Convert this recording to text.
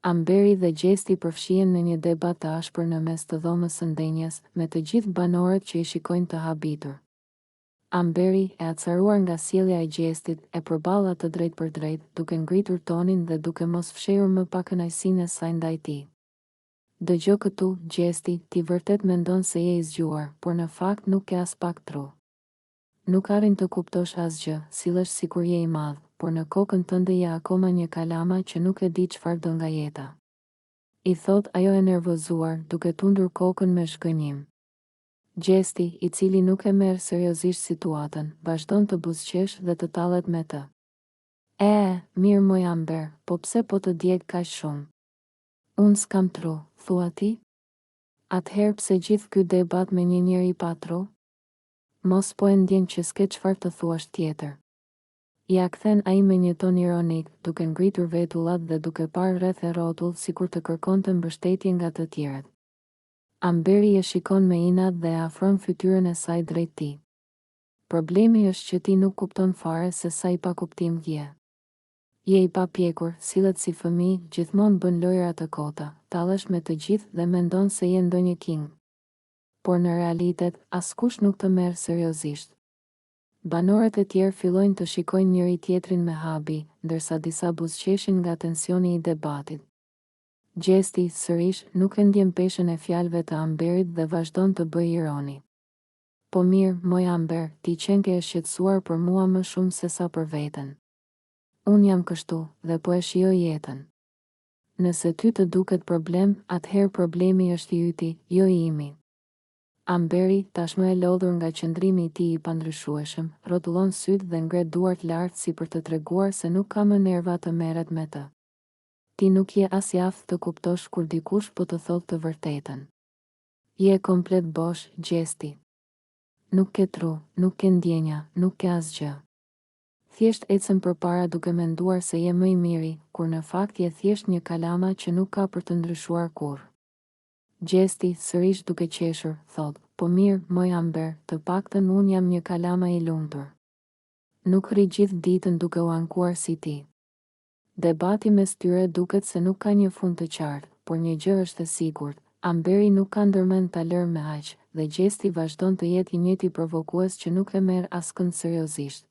Amberi dhe Gjesti përfshihen në një debat të ashpër në mes të dhomës së ndenjes, me të gjithë banorët që i shikojnë të habitur. Amberi, e acaruar nga sjellja e Gjestit, e përballa të drejt për drejt, duke ngritur tonin dhe duke mos fshehur më pak kënaqësinë e saj ndaj tij. Dëgjo këtu, Gjesti, ti vërtet mendon se je i zgjuar, por në fakt nuk ke as pak tru. Nuk arrin të kuptosh asgjë, sillesh sikur je i madh, por në kokën tënde je akoma një kalama që nuk e di çfarë do nga jeta. I thot ajo e nervozuar, duke tundur kokën me shgënjim. Gjesti, i cili nuk e merr seriozisht situatën, vazhdon të buzëqesh dhe të tallet me të. Mirë moj Amber, po pse po të djeg kaq shumë? Unë s'kam tru, thua ti? Atëherë pse gjithë ky debat me një njeri pa tru? Mos po e ndjen që s'ke çfarë të thuash tjetër. Ja kthen ai me një ton ironik, duke ngritur vetullat dhe duke parë rreth e rrotull sikur të kërkonte mbështetje nga të tjerët. Amberi e shikon me inat dhe e afron fytyrën e saj drejt tij. Problemi është që ti nuk kupton fare se sa i pa kuptim je. Je i papjekur, sillet si fëmijë, gjithmonë bën lojra të kota, tallesh me të gjithë dhe mendon se je ndonjë king. Por në realitet, askush nuk të merr seriozisht. Banorët e tjerë fillojnë të shikojnë njëri tjetrin me habi, ndërsa disa buzëqeshin nga tensioni i debatit. Gjesti, sërish, nuk e ndjen peshën e fjalëve të Amberit dhe vazhdon të bëjë ironi. Po mirë, moj Amber, ti qenë ke e shqetësuar për mua më shumë se sa për veten. Unë jam kështu, dhe po e shijoj jetën. Nëse ty të duket problem, atëherë problemi është i yti, jo i imi. Amberi, tashmë e lodhur nga qëndrimi i tij i pandryshueshëm, rrotullon sytë dhe ngre duart lart si për të treguar se nuk ka më nerva të merret me të. Ti nuk je as i aftë të kuptosh kur dikush po të thotë të vërtetën. Je komplet bosh, Gjesti. Nuk ke tru, nuk ke ndjenja, nuk ke asgjë. Thjesht ecën përpara duke menduar se je më i miri, kur në fakt je thjesht një kalama që nuk ka për të ndryshuar kurrë. Gjesti, sërish duke qeshur, thot, po mirë, moj Amber, të paktën unë jam një kalama i lumtur. Nuk rri gjithë ditën duke u ankuar si ti. Debati mes tyre duket se nuk ka një fund të qartë, por një gjë është e sigurt, Amberi nuk ka ndërmend ta lërë me aq, dhe Gjesti vazhdon të jetë i njëjti provokues që nuk e merr askënd seriozisht.